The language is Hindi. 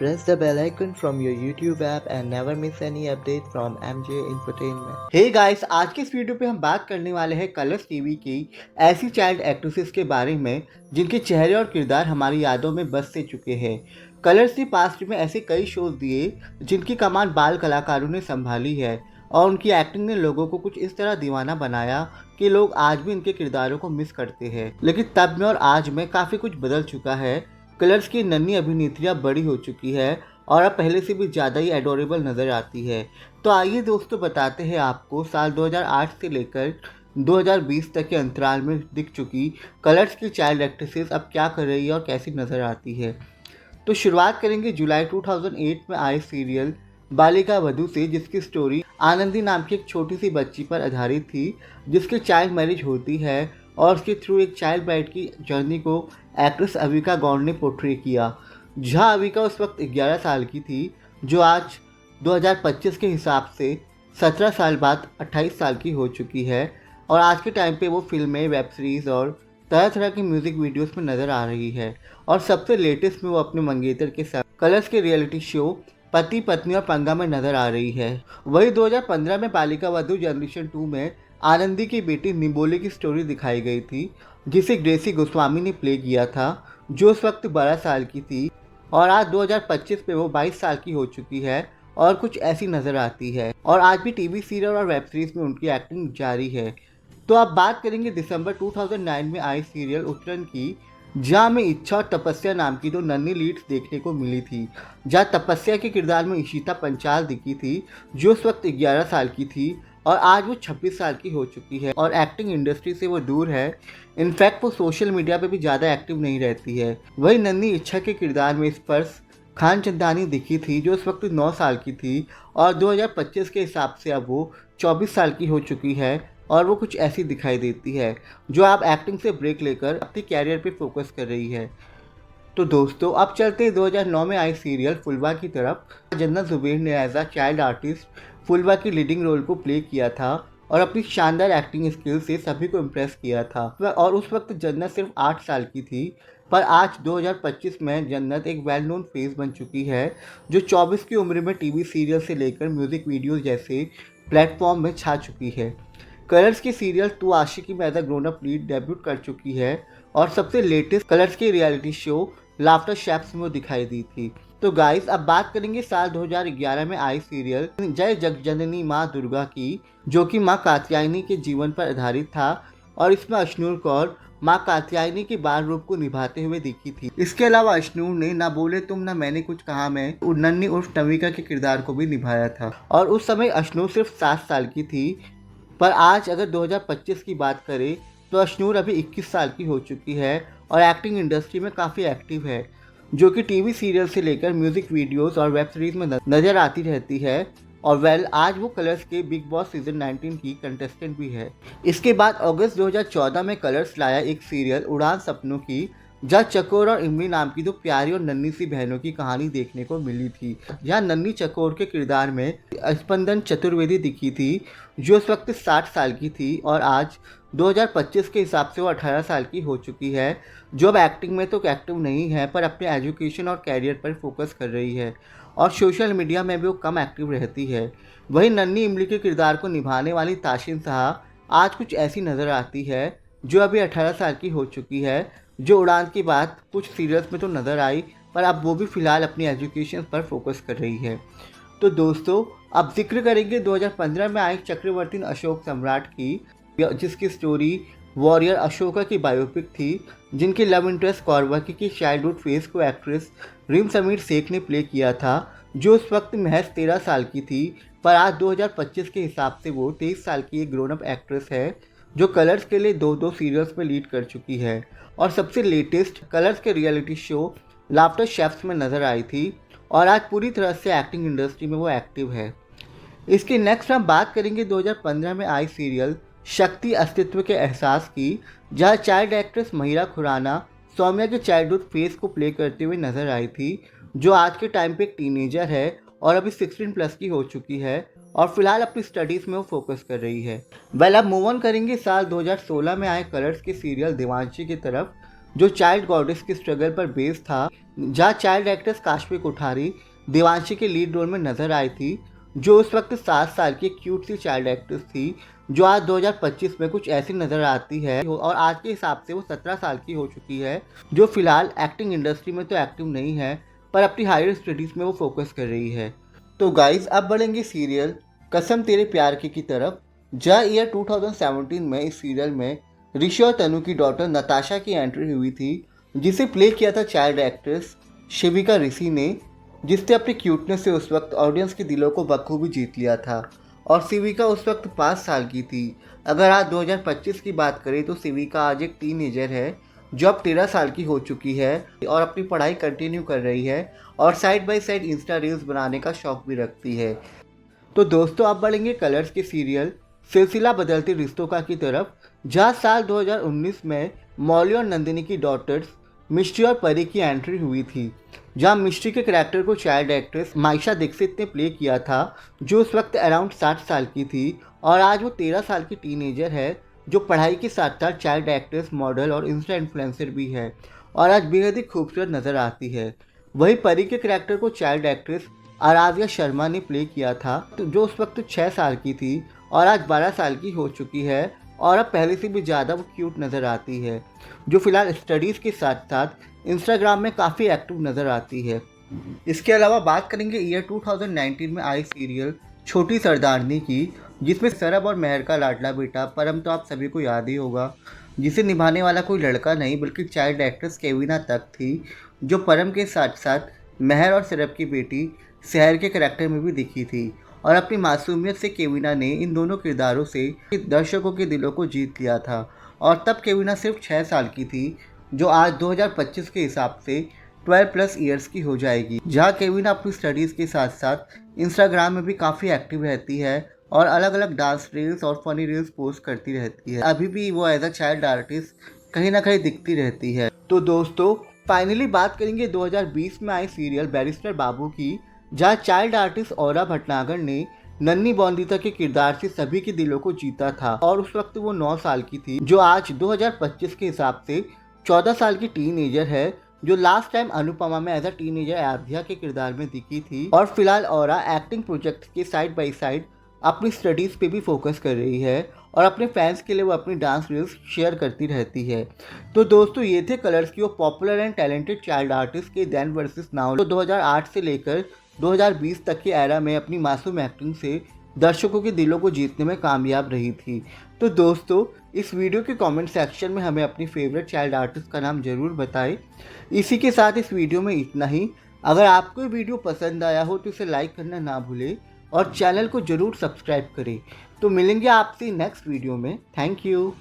Press the bell icon from your YouTube app and never miss any update from MJ Entertainment. Hey guys, आज के इस वीडियो पे हम बात करने वाले हैं कलर्स टीवी की ऐसी चाइल्ड एक्ट्रेसेस के बारे में जिनके चेहरे और किरदार हमारी यादों में बस से चुके हैं। कलर्स ने पास्ट में ऐसे कई शोज दिए जिनकी कमान बाल कलाकारों ने संभाली है और उनकी एक्टिंग ने लोगों को कुछ इस तरह दीवाना बनाया कि लोग आज भी इनके किरदारों को मिस करते हैं। लेकिन तब में और आज में काफ़ी कुछ बदल चुका है। कलर्स की नन्ही अभिनेत्रियाँ बड़ी हो चुकी है और अब पहले से भी ज़्यादा ही एडोरेबल नज़र आती है। तो आइए दोस्तों बताते हैं आपको साल 2008 से लेकर 2020 तक के अंतराल में दिख चुकी कलर्स की चाइल्ड एक्ट्रेसेस अब क्या कर रही है और कैसी नज़र आती है। तो शुरुआत करेंगे जुलाई 2008 में आए सीरियल बालिका वधू से, जिसकी स्टोरी आनंदी नाम की एक छोटी सी बच्ची पर आधारित थी जिसकी चाइल्ड मैरिज होती है और उसके थ्रू एक चाइल्ड ब्राइड की जर्नी को एक्ट्रेस अविका गौड़ ने पोर्ट्रे किया। जहां अविका उस वक्त 11 साल की थी, जो आज 2025 के हिसाब से 17 साल बाद 28 साल की हो चुकी है और आज के टाइम पे वो फिल्में, वेब सीरीज़ और तरह तरह की म्यूज़िक वीडियोस में नज़र आ रही है। और सबसे लेटेस्ट में वो अपने मंगेतर के साथ कलर्स के रियलिटी शो पति पत्नी और पंगा में नज़र आ रही है। वही 2015 में बालिका वधू जनरेशन 2 में आनंदी की बेटी निबोली की स्टोरी दिखाई गई थी, जिसे ग्रेसी गोस्वामी ने प्ले किया था, जो उस वक्त 12 साल की थी और आज 2025 में वो 22 साल की हो चुकी है और कुछ ऐसी नज़र आती है। और आज भी टीवी सीरियल और वेब सीरीज़ में उनकी एक्टिंग जारी है। तो अब बात करेंगे दिसंबर 2009 में आई सीरियल उत्तरन की, जहाँ में इच्छा और तपस्या नाम की दो नन्ही लीड्स देखने को मिली थी। जहाँ तपस्या के किरदार में इशिता पंचाल दिखी थी, जो उस वक्त 11 साल की थी और आज वो 26 साल की हो चुकी है और एक्टिंग इंडस्ट्री से वो दूर है। इनफैक्ट वो सोशल मीडिया पे भी ज़्यादा एक्टिव नहीं रहती है। वही नन्ही इच्छा के किरदार में स्पर्श खानचंदानी दिखी थी, जो उस वक्त 9 साल की थी और 2025 के हिसाब से अब वो 24 साल की हो चुकी है और वो कुछ ऐसी दिखाई देती है, जो आप एक्टिंग से ब्रेक लेकर अपने कैरियर पे फोकस कर रही है। तो दोस्तों अब चलते हैं 2009 में आई सीरियल फुलवा की तरफ। जन्नत जुबैर ने एज अ चाइल्ड आर्टिस्ट फुलवा की लीडिंग रोल को प्ले किया था और अपनी शानदार एक्टिंग स्किल से सभी को इम्प्रेस किया था। और उस वक्त जन्नत सिर्फ 8 साल की थी, पर आज 2025 में जन्नत एक वेल नोन फेस बन चुकी है, जो 24 की उम्र में टीवी सीरियल से लेकर म्यूज़िक वीडियोस जैसे प्लेटफॉर्म में छा चुकी है। कलर्स की सीरियल तू आशिकी में as a grown up lead debut कर चुकी है और सबसे लेटेस्ट कलर्स की रियलिटी शो लाफ्टर शेफ्स में वो दिखाई दी थी। तो गाइस अब बात करेंगे साल 2011 में आई सीरियल जय जगजननी माँ दुर्गा की, जो कि माँ कात्यायनी के जीवन पर आधारित था और इसमें अश्नूर कौर माँ कात्यायनी के बाल रूप को निभाते हुए दिखी थी। इसके अलावा अश्नूर ने ना बोले तुम ना मैंने कुछ कहा मैं नन्ही उर्फ नविका के किरदार को भी निभाया था और उस समय अश्नूर सिर्फ 7 साल की थी। पर आज अगर 2025 की बात करें तो अश्नूर अभी 21 साल की हो चुकी है और एक्टिंग इंडस्ट्री में काफ़ी एक्टिव है, जो कि टीवी सीरियल से लेकर म्यूज़िक वीडियोस और वेब सीरीज़ में नज़र आती रहती है। और आज वो कलर्स के बिग बॉस सीजन 19 की कंटेस्टेंट भी है। इसके बाद अगस्त 2014 में कलर्स लाया एक सीरियल उड़ान सपनों की, जहाँ चकोर और इमली नाम की दो प्यारी और नन्ही सी बहनों की कहानी देखने को मिली थी। जहाँ नन्ही चकोर के किरदार में स्पंदन चतुर्वेदी दिखी थी, जो उस वक्त 60 साल की थी और आज 2025 के हिसाब से वो 18 साल की हो चुकी है, जो अब एक्टिंग में तो एक्टिव नहीं है पर अपने एजुकेशन और कैरियर पर फोकस कर रही है और सोशल मीडिया में भी वो कम एक्टिव रहती है। वहीं नन्ही इमली के किरदार को निभाने वाली ताशिन साहा आज कुछ ऐसी नज़र आती है, जो अभी 18 साल की हो चुकी है, जो उड़ान की बात कुछ सीरियल्स में तो नज़र आई पर अब वो भी फ़िलहाल अपनी एजुकेशन पर फोकस कर रही है। तो दोस्तों अब जिक्र करेंगे 2015 में आई चक्रवर्ती अशोक सम्राट की, जिसकी स्टोरी वॉरियर अशोका की बायोपिक थी, जिनके लव इंटरेस्ट कौरवकी की चाइल्डहुड फेस को एक्ट्रेस रिम समीर शेख ने प्ले किया था, जो उस वक्त महज 13 साल की थी, पर आज 2025 के हिसाब से वो 23 साल की एक ग्रोन अप एक्ट्रेस है, जो कलर्स के लिए दो सीरियल्स में लीड कर चुकी है और सबसे लेटेस्ट कलर्स के रियलिटी शो लाफ्टर शेफ्स में नज़र आई थी और आज पूरी तरह से एक्टिंग इंडस्ट्री में वो एक्टिव है। इसकी नेक्स्ट हम बात करेंगे 2015 में आई सीरियल शक्ति अस्तित्व के एहसास की, जहाँ चाइल्ड एक्ट्रेस महिरा खुराना सौम्या के चाइल्डहुड फेस को प्ले करते हुए नजर आई थी, जो आज के टाइम पे एक टीनेजर है और अभी 16+ की हो चुकी है और फिलहाल अपनी स्टडीज़ में वो फोकस कर रही है। अब मूव ऑन करेंगे साल 2016 में आए कलर्स के सीरियल देवांशी की तरफ, जो चाइल्ड गॉडेस की स्ट्रगल पर बेस्ड था, जहाँ चाइल्ड एक्ट्रेस काश्मी कोठारी देवांशी के लीड रोल में नजर आई थी, जो उस वक्त 7 साल की क्यूट सी चाइल्ड एक्ट्रेस थी, जो आज 2025 में कुछ ऐसी नजर आती है और आज के हिसाब से वो 17 साल की हो चुकी है, जो फिलहाल एक्टिंग इंडस्ट्री में तो एक्टिव नहीं है पर अपनी हायर स्टडीज़ में वो फोकस कर रही है। तो गाइज अब बढ़ेंगे सीरियल कसम तेरे प्यार की तरफ, जहाँ ईयर 2017 में इस सीरियल में ऋषि और तनु की डॉटर नताशा की एंट्री हुई थी, जिसे प्ले किया था चाइल्ड एक्ट्रेस शिविका ऋषि ने, जिसने अपनी क्यूटनेस से उस वक्त ऑडियंस के दिलों को बखूबी जीत लिया था। और शिविका उस वक्त 5 साल की थी। अगर आज 2025 की बात करें तो शिविका आज एक टीनेजर है, जो अब 13 साल की हो चुकी है और अपनी पढ़ाई कंटिन्यू कर रही है और side by side Insta reels बनाने का शौक भी रखती है। तो दोस्तों अब बढ़ेंगे कलर्स के सीरियल सिलसिला बदलते रिश्तों का की तरफ, जहाँ साल 2019 में मौली और नंदिनी की डॉटर्स मिष्टी और परी की एंट्री हुई थी, जहाँ मिष्टी के करैक्टर को चाइल्ड एक्ट्रेस माइशा दीक्षित ने प्ले किया था, जो उस वक्त अराउंड 60 साल की थी और आज वो 13 साल की टीनेजर है, जो पढ़ाई के साथ साथ चाइल्ड एक्ट्रेस, मॉडल और इंस्टा इन्फ्लुएंसर भी है और आज बेहद ही खूबसूरत नज़र आती है। वही परी के करैक्टर को चाइल्ड एक्ट्रेस आराध्या शर्मा ने प्ले किया था, जो उस वक्त 6 साल की थी और आज 12 साल की हो चुकी है और अब पहले से भी ज़्यादा वो क्यूट नज़र आती है, जो फिलहाल स्टडीज़ के साथ साथ इंस्टाग्राम में काफ़ी एक्टिव नज़र आती है। इसके अलावा बात करेंगे ईयर 2019 में आई सीरियल छोटी सरदारनी की, जिसमें सरब और मेहर का लाडला बेटा परम तो आप सभी को याद ही होगा, जिसे निभाने वाला कोई लड़का नहीं बल्कि चाइल्ड एक्ट्रेस केविना तक थी, जो परम के साथ साथ मेहर और सरब की बेटी शहर के करैक्टर में भी दिखी थी और अपनी मासूमियत से केविना ने इन दोनों किरदारों से दर्शकों के दिलों को जीत लिया था। और तब केविना सिर्फ 6 साल की थी, जो आज 2025 के हिसाब से 12+ ईयर्स की हो जाएगी। जहाँ केविना अपनी स्टडीज़ के साथ साथ इंस्टाग्राम में भी काफ़ी एक्टिव रहती है और अलग अलग डांस रील्स और फनी रील्स पोस्ट करती रहती है। अभी भी वो एज अ चाइल्ड आर्टिस्ट कहीं ना कहीं दिखती रहती है। तो दोस्तों फाइनली बात करेंगे 2020 में आई सीरियल बैरिस्टर बाबू की, जहाँ चाइल्ड आर्टिस्ट औरा भटनागर ने नन्ही बॉन्दिता के किरदार से सभी के दिलों को जीता था और उस वक्त वो 9 साल की थी, जो आज 2025 के हिसाब से 14 साल की टीनेजर है, जो लास्ट टाइम अनुपमा में एज अ टीनेजर आराध्या के किरदार में दिखी थी और फिलहाल औरा एक्टिंग प्रोजेक्ट के साइड बाय साइड अपनी स्टडीज़ पे भी फोकस कर रही है और अपने फैंस के लिए वो अपनी डांस रील्स शेयर करती रहती है। तो दोस्तों ये थे कलर्स की वो popular and talented child artist के देन वर्सेस नाउ, जो 2008 से लेकर 2020 तक की एरा में अपनी मासूम एक्टिंग से दर्शकों के दिलों को जीतने में कामयाब रही थी। तो दोस्तों इस वीडियो के कमेंट सेक्शन में हमें अपनी फेवरेट चाइल्ड आर्टिस्ट का नाम ज़रूर बताएं। इसी के साथ इस वीडियो में इतना ही। अगर आपको ये वीडियो पसंद आया हो तो इसे लाइक करना ना भूलें और चैनल को ज़रूर सब्सक्राइब करें। तो मिलेंगे आपसे नेक्स्ट वीडियो में। Thank you.